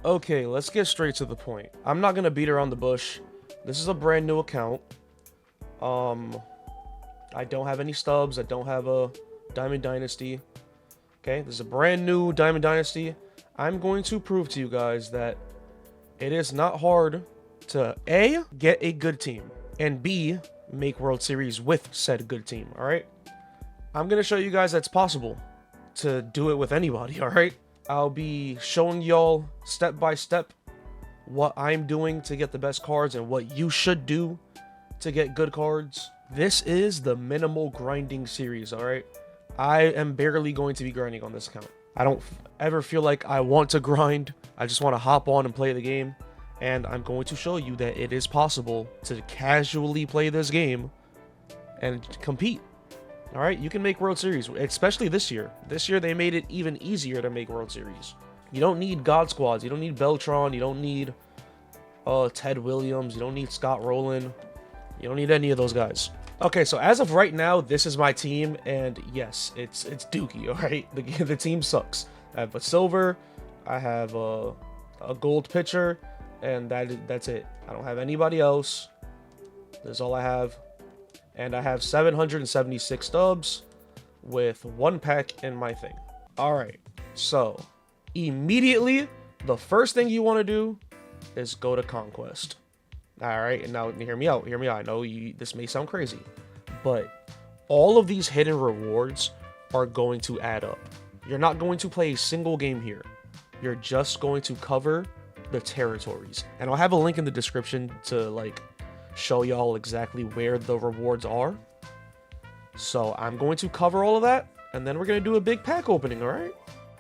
Okay, let's get straight to the point. I'm not gonna beat around the bush. This is a brand new account. I don't have any stubs. I don't have a Diamond Dynasty. Okay, this is a brand new Diamond Dynasty. I'm going to prove to you guys that it is not hard to A, get a good team, and B, make World Series with said good team, alright? I'm going to show you guys that's possible to do it with anybody, alright? I'll be showing y'all step by step what I'm doing to get the best cards and what you should do to get good cards. This is the minimal grinding series, alright? I am barely going to be grinding on this account. I don't ever feel like I want to grind. I just want to hop on and play the game. And I'm going to show you that it is possible to casually play this game and compete. Alright, you can make World Series, especially this year. This year they made it even easier to make World Series. You don't need God Squads, you don't need Beltron, you don't need Ted Williams, you don't need Scott Rowland. You don't need any of those guys. Okay, so as of right now, this is my team, and yes, it's dookie, alright? The team sucks. I have a silver, I have a gold pitcher, and that's it. I don't have anybody else. That's all I have. And I have 776 stubs with 1 pack in my thing. Alright, so immediately, the first thing you want to do is go to Conquest. Alright, and now hear me out, I know this may sound crazy, but all of these hidden rewards are going to add up. You're not going to play a single game here. You're just going to cover the territories. And I'll have a link in the description to like show y'all exactly where the rewards are. So I'm going to cover all of that, and then we're going to do a big pack opening, alright?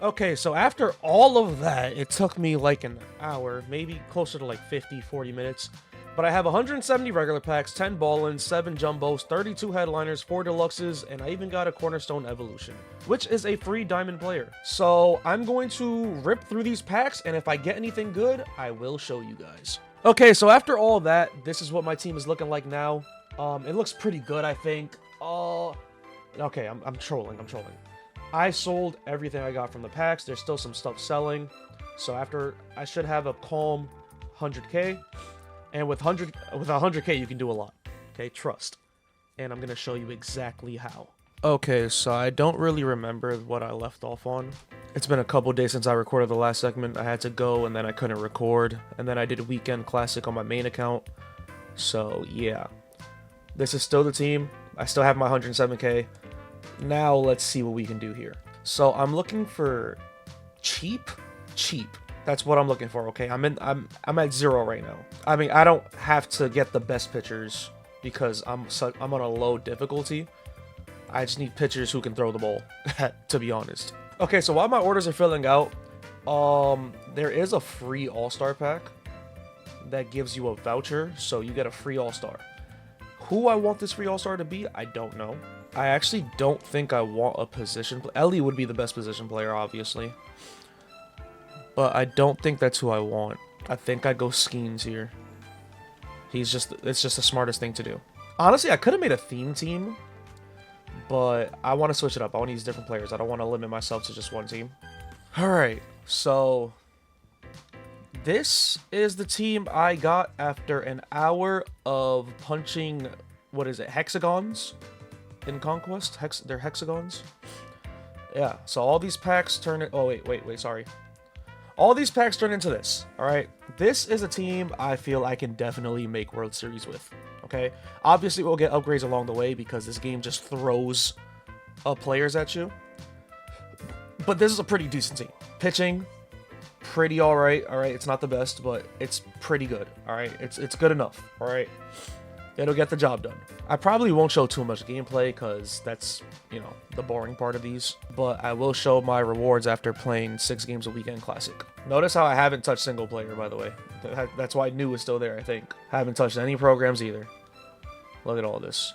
Okay, so after all of that, it took me like an hour, maybe closer to like 50-40 minutes. But I have 170 regular packs, 10 ball-ins, 7 jumbos, 32 headliners, 4 deluxes, and I even got a Cornerstone Evolution, which is a free diamond player. So I'm going to rip through these packs, and if I get anything good, I will show you guys. Okay, so after all that, this is what my team is looking like now. It looks pretty good, I think. Okay, I'm trolling. I sold everything I got from the packs. There's still some stuff selling. So I should have a calm 100k. And with 100k, you can do a lot. Okay, trust. And I'm going to show you exactly how. Okay, so I don't really remember what I left off on. It's been a couple days since I recorded the last segment. I had to go, and then I couldn't record. And then I did a Weekend Classic on my main account. So, yeah. This is still the team. I still have my 107k. Now, let's see what we can do here. So, I'm looking for cheap. That's what I'm looking for, okay? I'm at 0 right now. I mean, I don't have to get the best pitchers because I'm on a low difficulty. I just need pitchers who can throw the ball, to be honest. Okay, so while my orders are filling out, there is a free All-Star pack that gives you a voucher, so you get a free All-Star. Who I want this free All-Star to be, I don't know. I actually don't think I want a position. Ellie would be the best position player, obviously. But I don't think that's who I want. I think I go Skeens here. It's just the smartest thing to do. Honestly, I could have made a theme team, but I want to switch it up. I want to use different players. I don't want to limit myself to just one team. Alright, so this is the team I got after an hour of punching, what is it, hexagons in Conquest? They're hexagons? Yeah, so all these packs turn it... Oh, wait, sorry. All these packs turn into this, alright? This is a team I feel I can definitely make World Series with, okay? Obviously, we'll get upgrades along the way because this game just throws players at you. But this is a pretty decent team. Pitching, pretty alright, It's not the best, but it's pretty good, alright? It's good enough, alright? It'll get the job done. I probably won't show too much gameplay because that's, you know, the boring part of these. But I will show my rewards after playing 6 games a Weekend Classic. Notice how I haven't touched single player, by the way. That's why new is still there, I think. Haven't touched any programs either. Look at all this.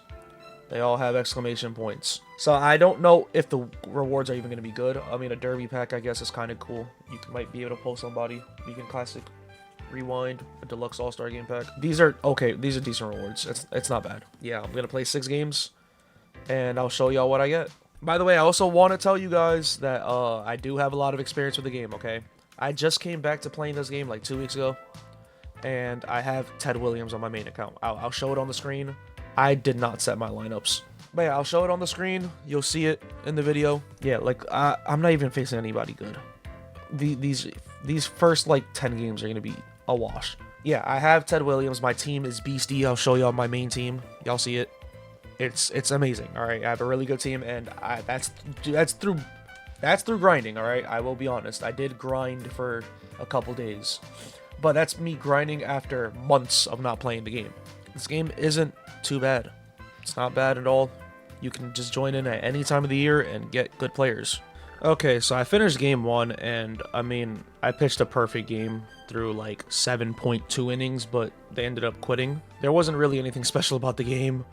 They all have exclamation points. So I don't know if the rewards are even going to be good. I mean, a derby pack, I guess, is kind of cool. You might be able to pull somebody. Weekend Classic. Rewind, a deluxe all-star game pack. These are okay. These are decent rewards. It's not bad. Yeah, I'm gonna play 6 games, and I'll show y'all what I get. By the way, I also want to tell you guys that I do have a lot of experience with the game. Okay, I just came back to playing this game like 2 weeks ago, and I have Ted Williams on my main account. I'll show it on the screen. I did not set my lineups. But yeah, I'll show it on the screen. You'll see it in the video. Yeah, like, I'm not even facing anybody good. These first, like, 10 games are going to be a wash. Yeah, I have Ted Williams. My team is beastie. I'll show y'all my main team. Y'all see it. It's amazing. All right, I have a really good team, and that's through grinding. All right, I will be honest. I did grind for a couple days, but that's me grinding after months of not playing the game. This game isn't too bad. It's not bad at all. You can just join in at any time of the year and get good players. Okay, so I finished game 1, and I mean, I pitched a perfect game through like 7.2 innings, but they ended up quitting. There wasn't really anything special about the game.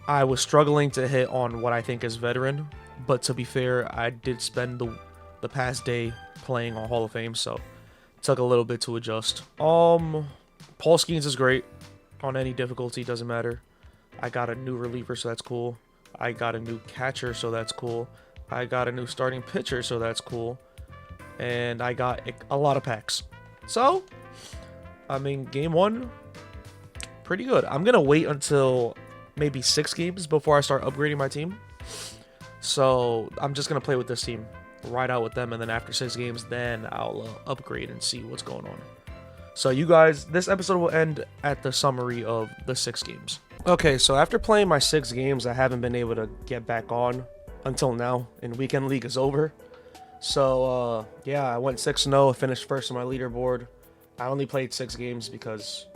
I was struggling to hit on what I think is veteran, but to be fair, I did spend the past day playing on Hall of Fame, so it took a little bit to adjust. Paul Skeens is great on any difficulty, doesn't matter. I got a new reliever, so that's cool. I got a new catcher, so that's cool. I got a new starting pitcher, so that's cool. And I got a lot of packs. So, I mean, game 1, pretty good. I'm going to wait until maybe 6 games before I start upgrading my team. So, I'm just going to play with this team, ride out with them, and then after 6 games, then I'll upgrade and see what's going on. So, you guys, this episode will end at the summary of the 6 games. Okay, so after playing my 6 games, I haven't been able to get back on until now, and Weekend League is over. So, yeah, I went 6-0, finished first on my leaderboard. I only played 6 games because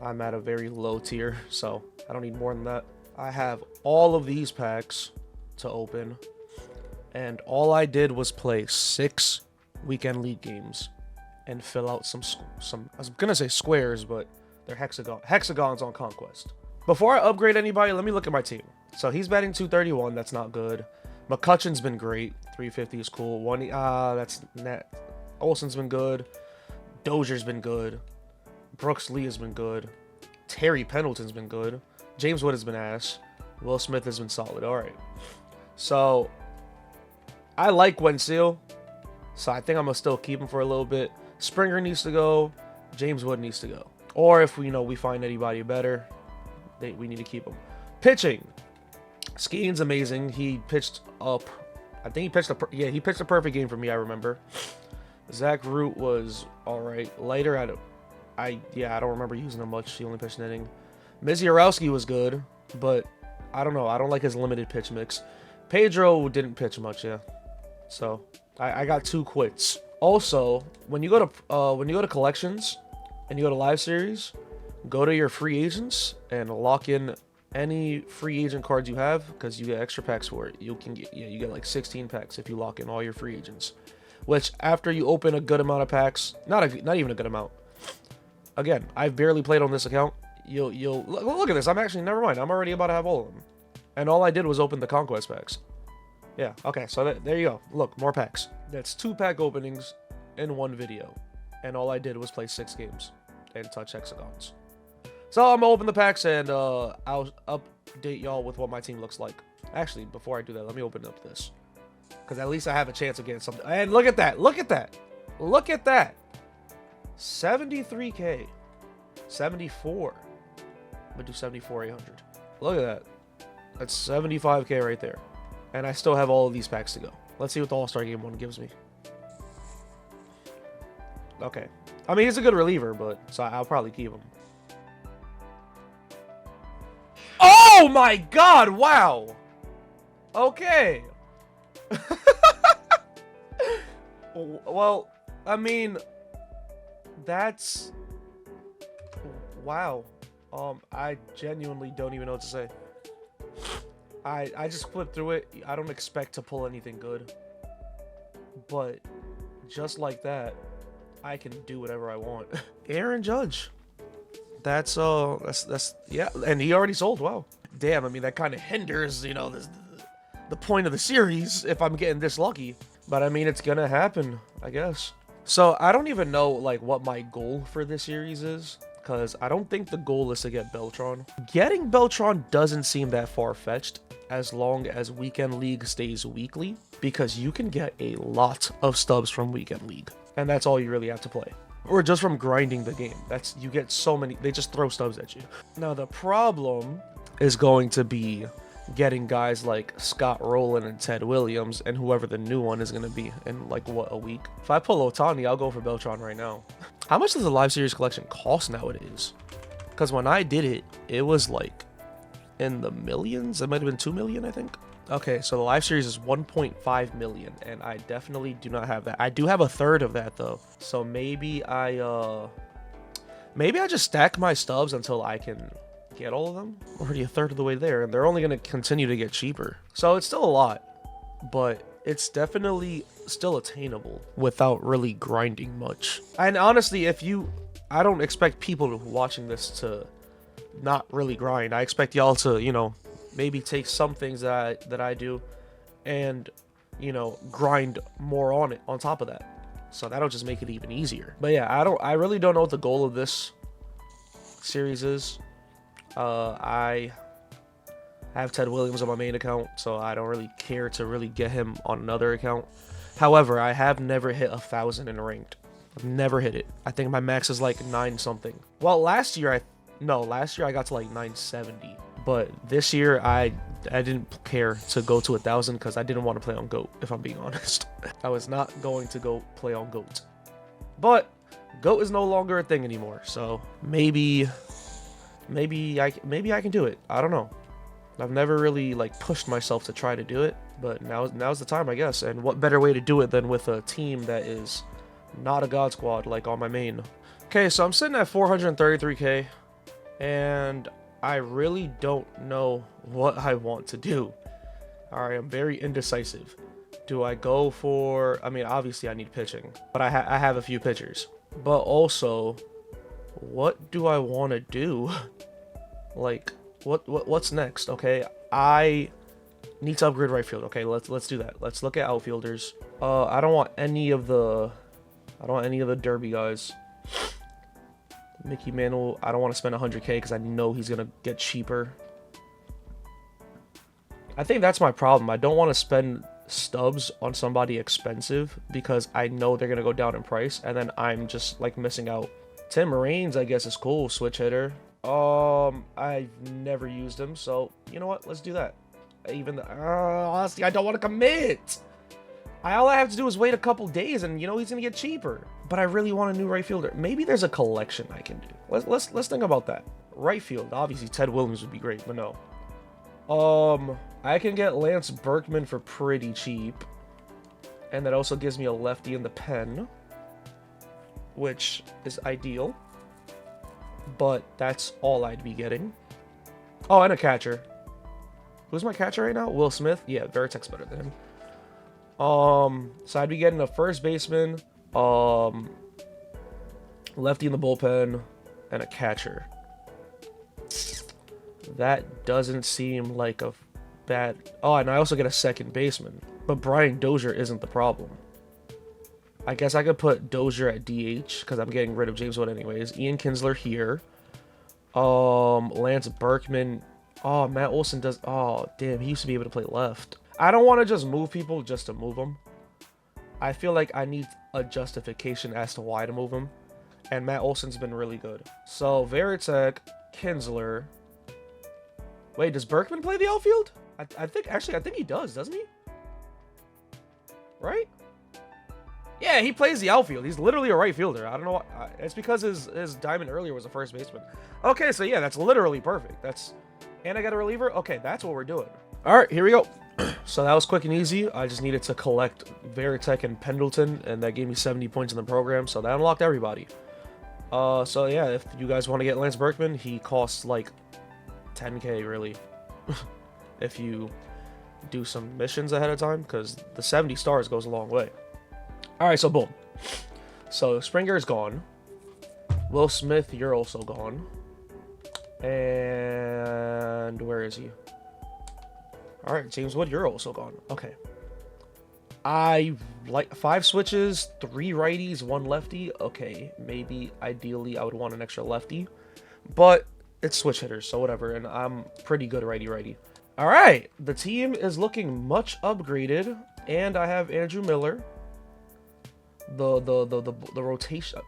I'm at a very low tier, so I don't need more than that. I have all of these packs to open, and all I did was play 6 Weekend League games and fill out some I was gonna say squares, but they're hexagons on Conquest. Before I upgrade anybody, let me look at my team. So he's batting 231. That's not good. McCutcheon's been great. 350 is cool. That's net. Olsen's been good. Dozier's been good. Brooks Lee has been good. Terry Pendleton's been good. James Wood has been ass. Will Smith has been solid. All right. So I like Wensil, so I think I'm gonna still keep him for a little bit. Springer needs to go. James Wood needs to go. Or if we find anybody better, we need to keep him. Pitching. Skiing's amazing. He pitched up. I think he pitched a perfect game for me. I remember. Zach Root was all right. Later, I don't remember using him much. He only pitched an inning. Mizorowski was good, but I don't know. I don't like his limited pitch mix. Pedro didn't pitch much. Yeah, so I got 2 quits. Also, when you go to collections and you go to live series, go to your free agents and lock in any free agent cards you have, because you get extra packs for it. You get like 16 packs if you lock in all your free agents. Which after you open a good amount of packs, not even a good amount. Again, I've barely played on this account. You'll look at this. Never mind. I'm already about to have all of them, and all I did was open the Conquest packs. Yeah. Okay. So there you go. Look, more packs. That's 2 pack openings in one video, and all I did was play 6 games and touch hexagons. So I'm gonna open the packs, and I'll update y'all with what my team looks like. Actually, before I do that, let me open up this, because at least I have a chance of getting something. And look at that! Look at that! Look at that! 73k, 74. I'm gonna do 74,800. Look at that. That's 75k right there, and I still have all of these packs to go. Let's see what the All-Star Game 1 gives me. Okay, I mean, he's a good reliever, but so I'll probably keep him. Oh my god, wow. Okay. Well, I mean, that's wow. I genuinely don't even know what to say. I just flipped through it. I don't expect to pull anything good, but just like that, I can do whatever I want. Aaron Judge. That's yeah, and he already sold. Wow. Damn, I mean, that kind of hinders, the point of the series if I'm getting this lucky. But I mean, it's gonna happen, I guess. So I don't even know like what my goal for this series is, because I don't think the goal is to get Beltron. Getting Beltron doesn't seem that far-fetched as long as Weekend League stays weekly, because you can get a lot of stubs from Weekend League. And that's all you really have to play. Or just from grinding the game. You get so many, they just throw stubs at you. Now the problem is going to be getting guys like Scott Rowland and Ted Williams and whoever the new one is going to be in like, what, a week? If I pull Otani, I'll go for Beltran right now. How much does the Live Series collection cost nowadays? Because when I did it, it was like in the millions. It might have been 2 million, I think. Okay, so the Live Series is 1.5 million, and I definitely do not have that. I do have a third of that though, so maybe I just stack my stubs until I can get all of them. I'm already a third of the way there, and they're only going to continue to get cheaper. So it's still a lot, but it's definitely still attainable without really grinding much. And honestly, I don't expect people watching this to not really grind. I expect y'all to, you know, maybe take some things that I do and, you know, grind more on it on top of that. So that'll just make it even easier. But yeah, I really don't know what the goal of this series is. I have Ted Williams on my main account, so I don't really care to really get him on another account. However, I have never hit 1,000 in ranked. I've never hit it. I think my max is like 9 something. Well, last year I got to like 970. But this year I didn't care to go to 1,000 because I didn't want to play on GOAT, if I'm being honest. I was not going to go play on GOAT. But GOAT is no longer a thing anymore, so maybe I can do it. I don't know. I've never really like pushed myself to try to do it, but now's the time, I guess. And what better way to do it than with a team that is not a God Squad like on my main. Okay, so I'm sitting at 433k, and I really don't know what I want to do. Alright, I'm very indecisive. Do I go for... I mean, obviously I need pitching, but I have a few pitchers. But also, what do I want to do? Like, what's next? Okay, I need to upgrade right field. Okay, let's do that. Let's look at outfielders. I don't want any of the derby guys. Mickey Mantle, I don't want to spend 100k because I know he's gonna get cheaper. I think that's my problem. I don't want to spend stubs on somebody expensive because I know they're gonna go down in price, and then I'm just like missing out. Tim Raines, I guess, is cool. Switch hitter. I've never used him, so you know what? Let's do that. Honestly, I don't want to commit. All I have to do is wait a couple days, and you know he's gonna get cheaper. But I really want a new right fielder. Maybe there's a collection I can do. Let's think about that. Right field, obviously Ted Williams would be great, but no. I can get Lance Berkman for pretty cheap, and that also gives me a lefty in the pen, which is ideal. But that's all I'd be getting. Oh, and a catcher. Who's my catcher right now? Will Smith. Yeah, Veritek's better than him. So I'd be getting a first baseman, lefty in the bullpen, and a catcher. That doesn't seem like a bad... Oh, and I also get a second baseman. But Brian Dozier isn't the problem. I guess I could put Dozier at DH, because I'm getting rid of James Wood anyways. Ian Kinsler here. Lance Berkman. Oh, Matt Olson does... Oh, damn, he used to be able to play left. I don't want to just move people just to move them. I feel like I need a justification as to why to move them. And Matt Olson's been really good. So, Veritek, Kinsler... Wait, does Berkman play the outfield? I think he does, doesn't he? Right? Yeah, he plays the outfield. He's literally a right fielder. I don't know why. It's because his diamond earlier was a first baseman. Okay, so yeah, that's literally perfect. And I got a reliever? Okay, that's what we're doing. All right, here we go. So that was quick and easy. I just needed to collect Veritek and Pendleton, and that gave me 70 points in the program, so that unlocked everybody. So yeah, if you guys want to get Lance Berkman, he costs like 10k really. If you do some missions ahead of time, because the 70 stars goes a long way. Alright, so boom. So Springer is gone. Will Smith, you're also gone. And where is he? Alright, James Wood, you're also gone. Okay. I like 5 switches, 3 righties, 1 lefty. Okay, maybe ideally I would want an extra lefty. But it's switch hitters, so whatever. And I'm pretty good righty-righty. Alright, the team is looking much upgraded. And I have Andrew Miller, The rotation,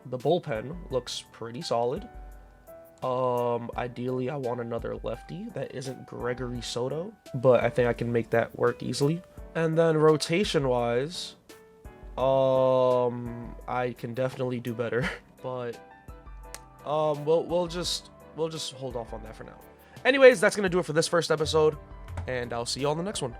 the bullpen looks pretty solid. Ideally, I want another lefty that isn't Gregory Soto, but I think I can make that work easily. And then rotation-wise, I can definitely do better, but we'll just hold off on that for now. Anyways, that's gonna do it for this first episode, and I'll see you all in the next one.